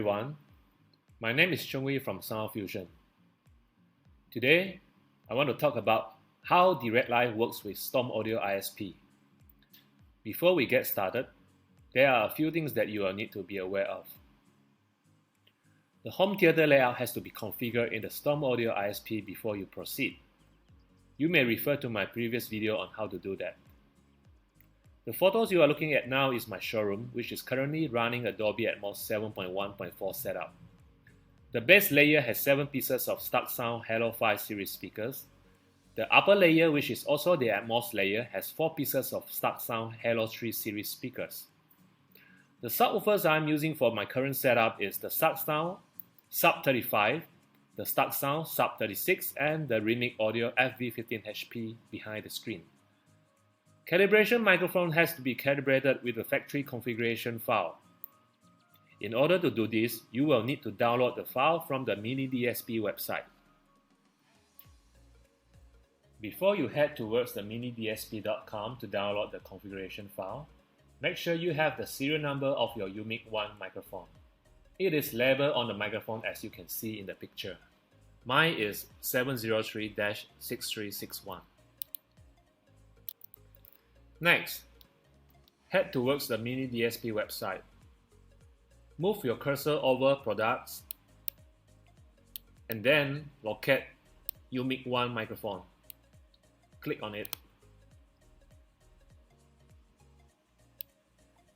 everyone, my name is Chungwei from Sound Fusion. Today, I want to talk about how Dirac Live works with Storm Audio ISP. Before we get started, there are a few things that you will need to be aware of. The home theater layout has to be configured in the Storm Audio ISP before you proceed. You may refer to my previous video on how to do that. The photos you are looking at now is my showroom, which is currently running a Dolby Atmos 7.1.4 setup. The base layer has 7 pieces of StarkeSound Halo 5 series speakers. The upper layer, which is also the Atmos layer, has 4 pieces of StarkeSound Halo 3 series speakers. The subwoofers I'm using for my current setup is the StarkeSound Sub 35, the StarkeSound Sub 36, and the RythmikAudio FV15HP behind the screen. Calibration microphone has to be calibrated with the factory configuration file. In order to do this, you will need to download the file from the Mini DSP website. Before you head towards the minidsp.com to download the configuration file, make sure you have the serial number of your UMIC 1 microphone. It is labeled on the microphone as you can see in the picture. Mine is 703-6361. Next, head towards the Mini DSP website. Move your cursor over Products and then locate UMIC 1 microphone. Click on it.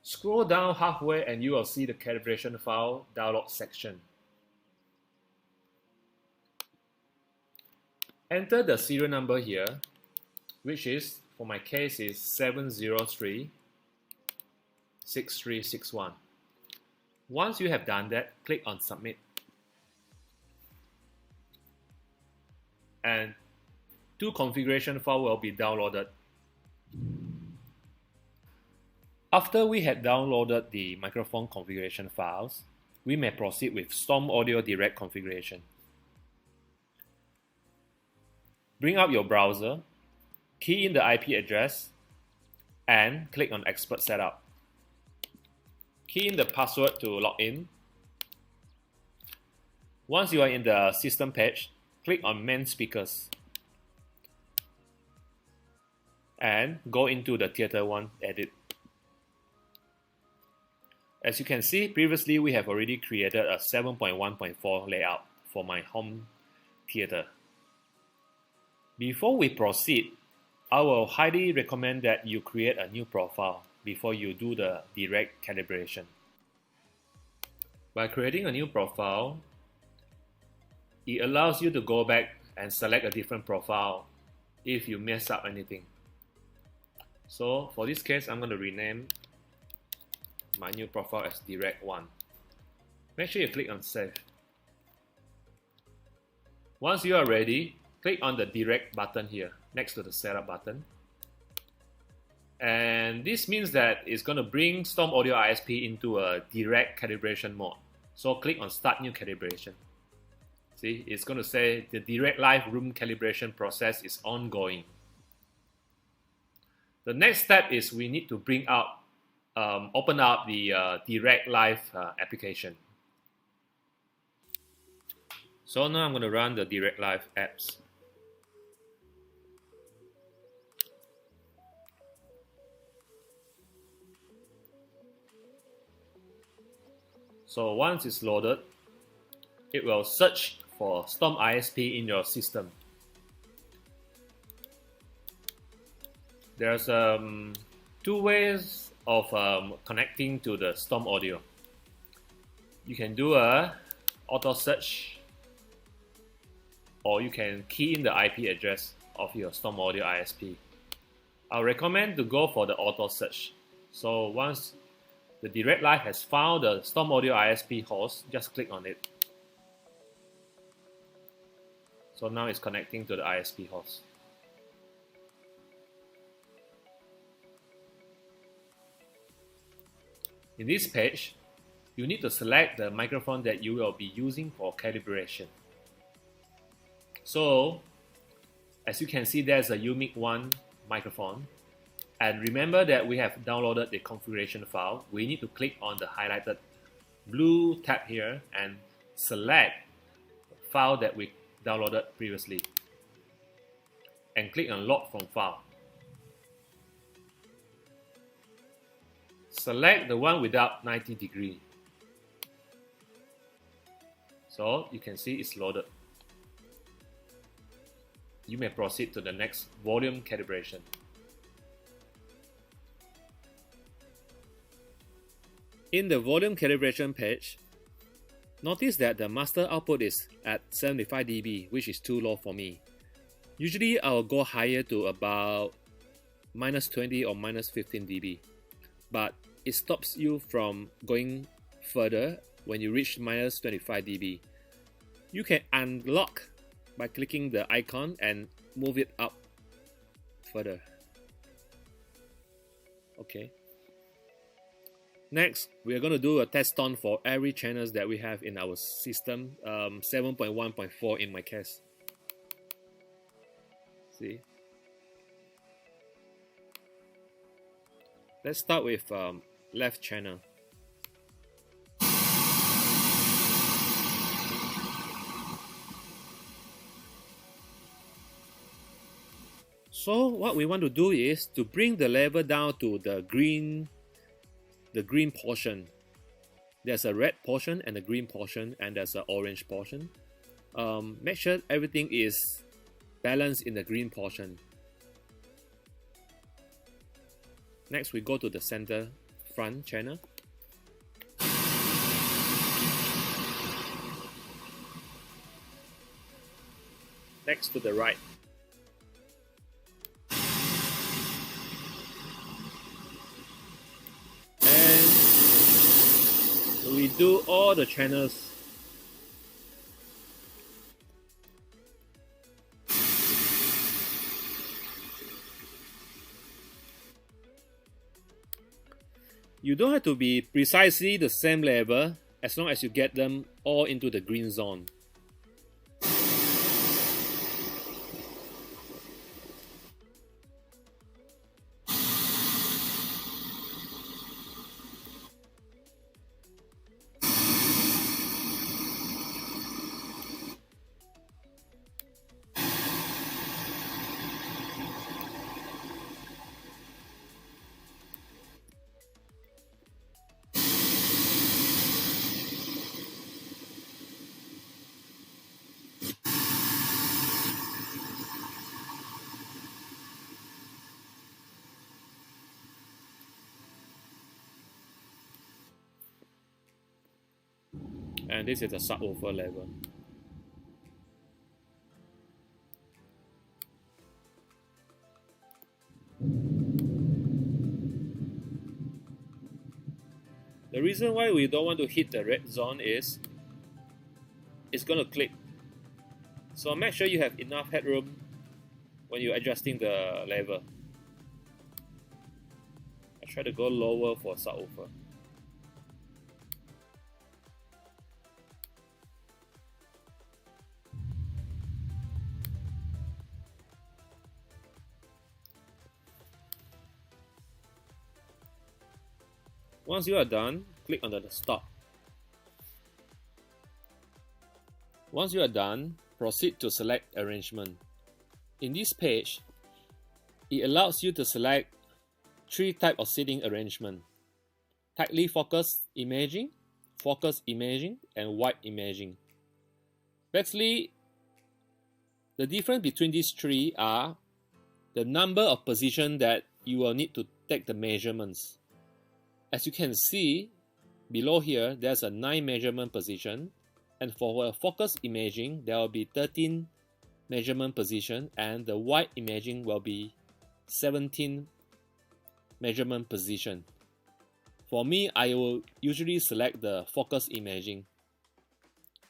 Scroll down halfway and you will see the calibration file download section. Enter the serial number here, which is, for my case, is 703-6361. Once you have done that, click on Submit. And 2 configuration files will be downloaded. After we have downloaded the microphone configuration files, we may proceed with Storm Audio Direct configuration. Bring up your browser, key in the IP address, and click on Expert Setup. Key in the password to log in. Once you are in the system page, click on Main Speakers and go into the Theater 1 edit. As you can see, previously we have already created a 7.1.4 layout for my home theater. Before we proceed, I will highly recommend that you create a new profile before you do the direct calibration. By creating a new profile, it allows you to go back and select a different profile if you mess up anything. So for this case, I'm going to rename my new profile as Dirac 1. Make sure you click on Save. Once you are ready, click on the Direct button here next to the Setup button. And this means that it's going to bring Storm Audio ISP into a direct calibration mode. So click on Start New Calibration. See, it's going to say the Dirac Live room calibration process is ongoing. The next step is we need to bring up, open up the Dirac Live application. So now I'm going to run the Dirac Live Apps. So once it's loaded, it will search for Storm ISP in your system. There's 2 ways of connecting to the Storm Audio. You can do a auto search, or you can key in the IP address of your Storm Audio ISP. I recommend to go for the auto search. So once the Dirac Live has found the Storm Audio ISP host, just click on it. So now it's connecting to the ISP host. In this page, you need to select the microphone that you will be using for calibration. So, as you can see, there's a UMIC 1 microphone. And remember that we have downloaded the configuration file. We need to click on the highlighted blue tab here and select the file that we downloaded previously and click on Load from File. Select the one without 90 degree. So you can see it's loaded. You may proceed to the next volume calibration. In the volume calibration page, notice that the master output is at 75 dB, which is too low for me. Usually I'll go higher to about -20 or -15 dB, but it stops you from going further when you reach -25 dB. You can unlock by clicking the icon and move it up further. Okay. Next, we are going to do a test tone for every channels that we have in our system, 7.1.4 in my case. See? Let's start with left channel. So what we want to do is to bring the level down to the green portion. There's a red portion and a green portion, and there's an orange portion. Make sure everything is balanced in the green portion. Next, we go to the center front channel. Next to the right. We do all the channels. You don't have to be precisely the same level as long as you get them all into the green zone. And this is the subwoofer level. The reason why we don't want to hit the red zone is it's going to click. So make sure you have enough headroom when you're adjusting the level. I try to go lower for subwoofer. Once you are done, click on the stop. Once you are done, proceed to select arrangement. In this page, it allows you to select 3 types of seating arrangement: tightly focused imaging, focus imaging, and wide imaging. Basically, the difference between these 3 are the number of positions that you will need to take the measurements. As you can see below here, there's a 9 measurement position, and for a focus imaging there will be 13 measurement position, and the wide imaging will be 17 measurement position. For me, I will usually select the focus imaging,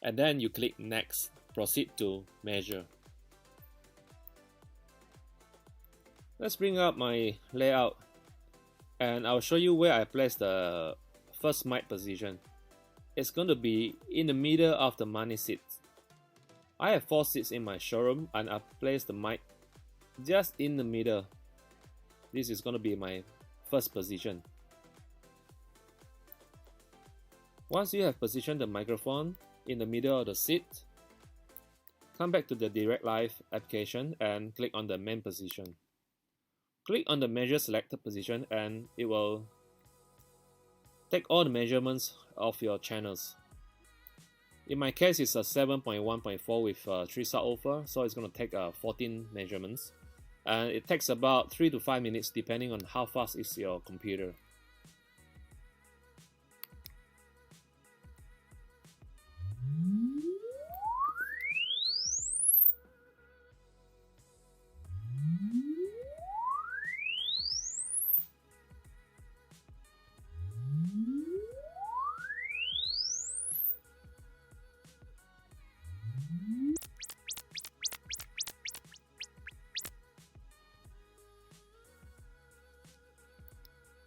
and then you click next, proceed to measure. Let's bring up my layout, and I'll show you where I place the first mic position. It's going to be in the middle of the money seats. I have 4 seats in my showroom, and I place the mic just in the middle. This is going to be my first position. Once you have positioned the microphone in the middle of the seat, come back to the Dirac Live application and click on the main position. Click on the measure selected position and it will take all the measurements of your channels. In my case, it's a 7.1.4 with 3 subwoofers, so it's going to take 14 measurements. And it takes about 3 to 5 minutes depending on how fast is your computer.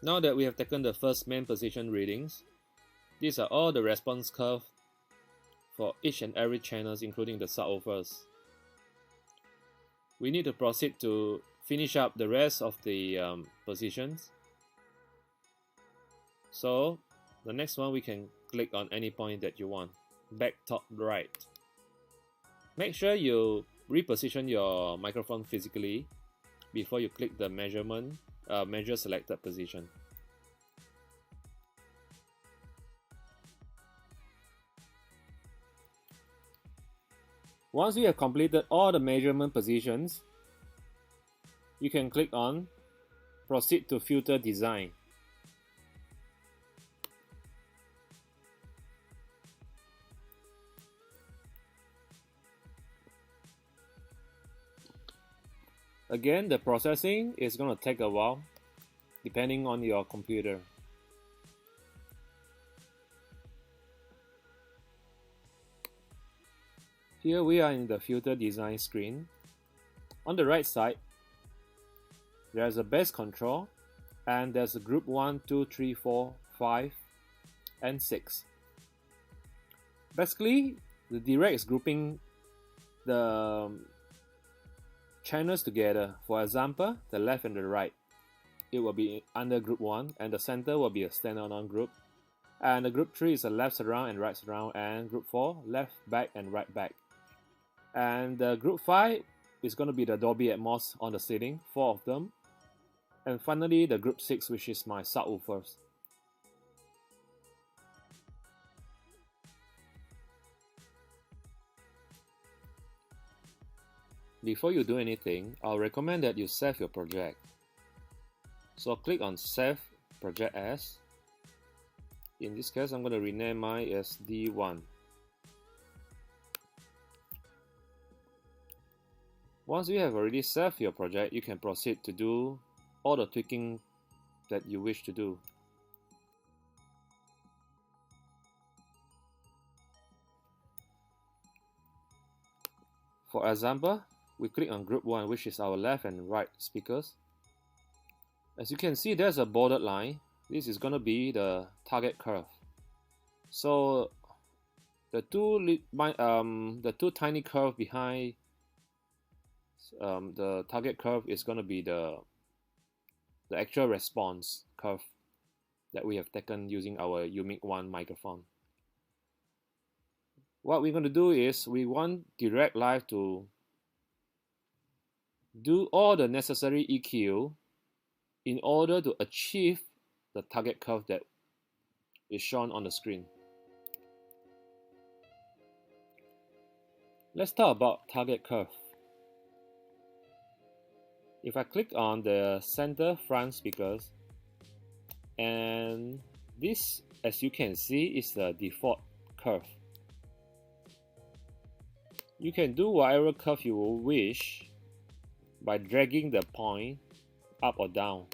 Now that we have taken the first main position readings, these are all the response curve for each and every channels, including the subwoofers. We need to proceed to finish up the rest of the positions. So the next one, we can click on any point that you want, back, top, right. Make sure you reposition your microphone physically before you click the measure selected position. Once you have completed all the measurement positions, you can click on Proceed to Filter Design. Again, the processing is going to take a while depending on your computer. Here we are in the filter design screen. On the right side, there's a bass control and there's a group 1, 2, 3, 4, 5 and 6. Basically, the Dirac is grouping the channels together. For example, the left and the right, it will be under group 1 and the center will be a standalone group. And the group 3 is a left surround and right surround, and group 4, left back and right back. And the group 5 is going to be the Dolby Atmos on the ceiling, 4 of them. And finally the group 6, which is my subwoofers. Before you do anything, I'll recommend that you save your project. So click on Save Project As. In this case, I'm going to rename mine as D1. Once you have already saved your project, you can proceed to do all the tweaking that you wish to do. For example, we click on group 1, which is our left and right speakers. As you can see, there's a bordered line. This is going to be the target curve. So the two tiny curve behind the target curve is going to be the actual response curve that we have taken using our UMIC 1 microphone. What we're going to do is we want Dirac Live to do all the necessary EQ in order to achieve the target curve that is shown on the screen. Let's talk about target curve. If I click on the center front speakers, and this, as you can see, is the default curve. You can do whatever curve you wish by dragging the point up or down.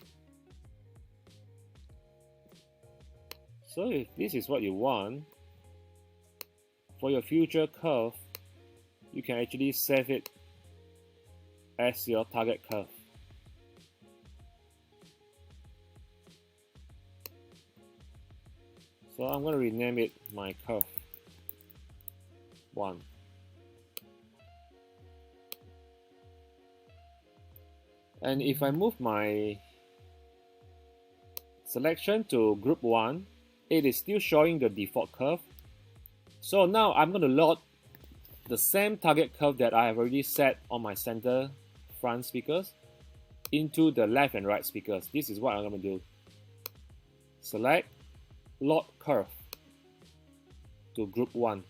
So if this is what you want for your future curve, you can actually save it as your target curve. So I'm going to rename it my curve 1. And if I move my selection to group 1, it is still showing the default curve. So now I'm going to load the same target curve that I have already set on my center front speakers into the left and right speakers. This is what I'm going to do. Select load curve to group 1.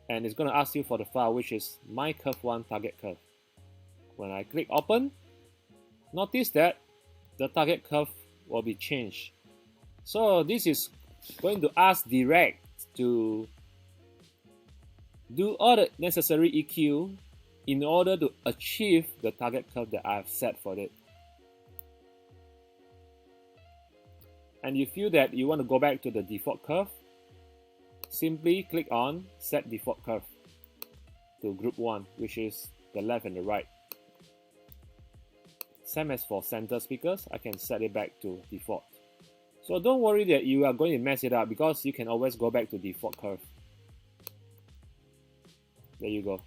And it's going to ask you for the file, which is my curve 1 target curve. When I click open, notice that the target curve will be changed. So this is going to ask Dirac to do all the necessary EQ in order to achieve the target curve that I have set for it. And you feel that you want to go back to the default curve, simply click on set default curve to group 1, which is the left and the right. Same as for center speakers, I can set it back to default. So don't worry that you are going to mess it up, because you can always go back to default curve. There you go.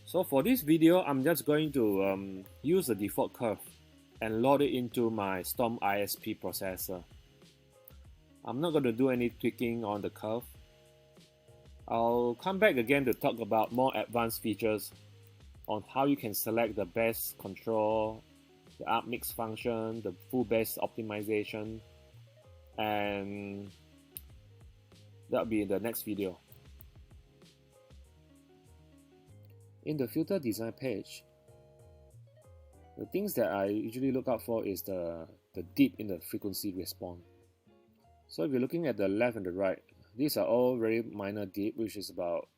So for this video, I'm just going to use the default curve and load it into my Storm ISP processor. I'm not going to do any tweaking on the curve. I'll come back again to talk about more advanced features on how you can select the bass control, the up mix function, the full bass optimization, and that'll be in the next video. In the filter design page, the things that I usually look out for is the dip in the frequency response. So if you're looking at the left and the right, these are all very minor dip, which is about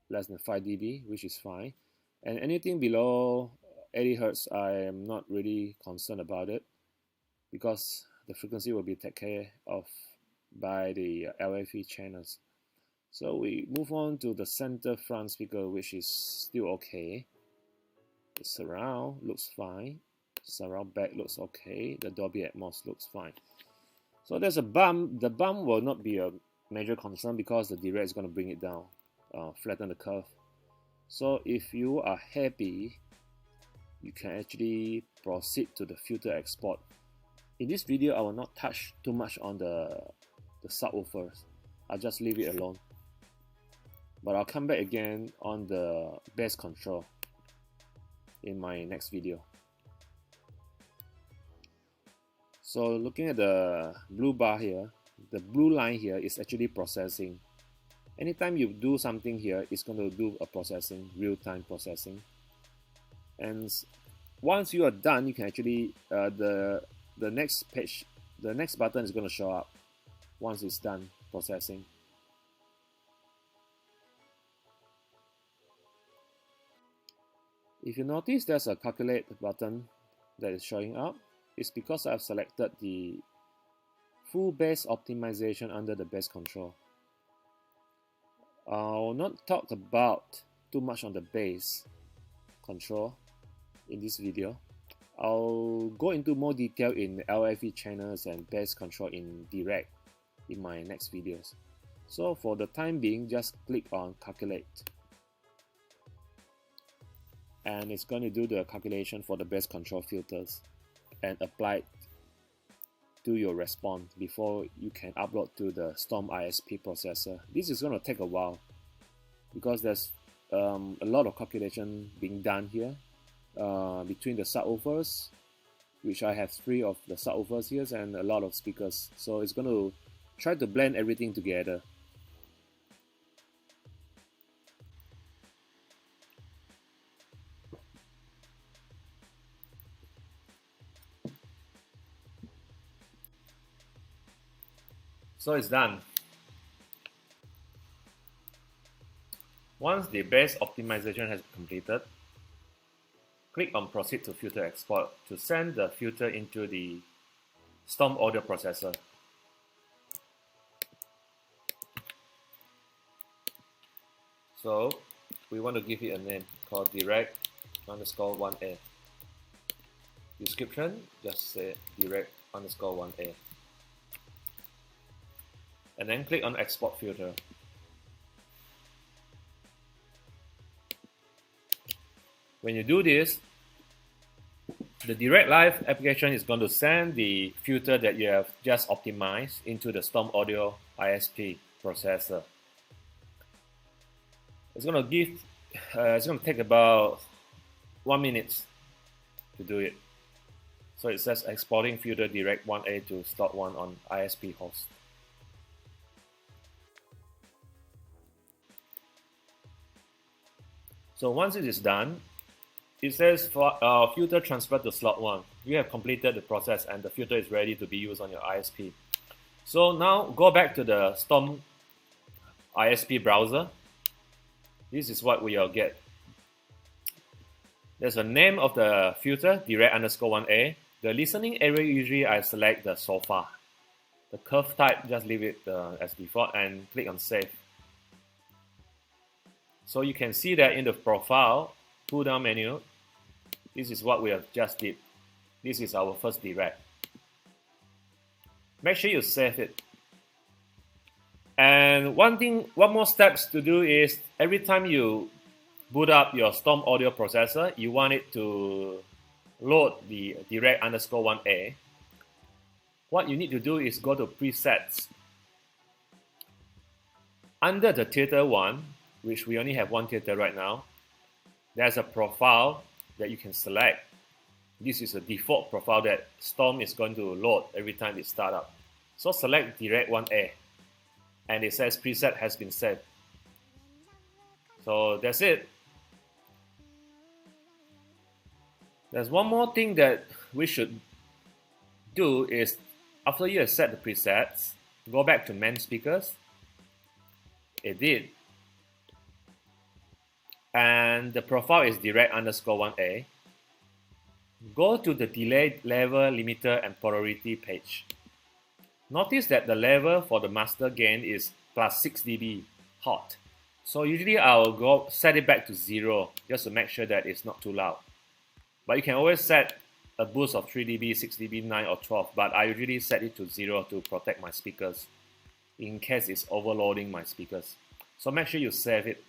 less than 5 dB, which is fine. And anything below 80 Hz, I am not really concerned about it, because the frequency will be taken care of by the LFE channels. So we move on to the center front speaker, which is still okay. The surround looks fine. Surround back looks okay. The Dolby Atmos looks fine. So there's a bump. The bump will not be a major concern, because the Dirac is going to bring it down, flatten the curve. So if you are happy, you can actually proceed to the filter export. In this video, I will not touch too much on the subwoofers. I'll just leave it alone. But I'll come back again on the bass control in my next video. So looking at the blue bar here, the blue line here is actually processing. Anytime you do something here, it's going to do a processing, real-time processing. And once you are done, you can actually the next page, the next button is going to show up once it's done processing. If you notice there's a calculate button that is showing up, it's because I've selected the full bass optimization under the bass control. I'll not talk about too much on the bass control in this video. I'll go into more detail in LFE channels and bass control in Dirac in my next videos. So for the time being, just click on calculate. And it's going to do the calculation for the bass control filters and apply it to your response before you can upload to the Storm ISP processor. This is going to take a while, because there's a lot of calculation being done here between the subwoofers, which I have 3 of the subwoofers here, and a lot of speakers. So it's going to try to blend everything together. So it's done. Once the bass optimization has been completed, click on Proceed to Filter Export to send the filter into the Storm Audio processor. So we want to give it a name called Dirac_1A. Description, just say Dirac_1A. And then click on Export Filter. When you do this, The Dirac Live application is going to send the filter that you have just optimized into the Storm Audio ISP processor. It's going to take about 1 minute to do it. So it says exporting filter Dirac 1A to slot 1 on ISP host. So once it is done, it says filter transferred to slot 1. You have completed the process and the filter is ready to be used on your ISP. So now go back to the Storm ISP browser. This is what we will get. There's a name of the filter, Dirac_1A. The listening area, usually I select the sofa. The curve type, just leave it as default and click on save. So you can see that in the profile, pull down menu, this is what we have just did. This is our first Dirac. Make sure you save it. And one more steps to do is every time you boot up your Storm Audio processor, you want it to load the Dirac_1A. What you need to do is go to presets. Under the theater 1, which we only have one theater right now, there's a profile that you can select. This is a default profile that Storm is going to load every time it starts up. So select Dirac_1A, and it says preset has been set. So that's it. There's one more thing that we should do is after you have set the presets, go back to main speakers, edit, and the profile is Dirac_1A. Go to the delay level limiter and polarity page. Notice that the level for the master gain is plus 6 dB hot. So usually I'll set it back to 0 just to make sure that it's not too loud. But you can always set a boost of 3 dB, 6 dB, 9 or 12, but I usually set it to 0 to protect my speakers in case it's overloading my speakers. So make sure you save it.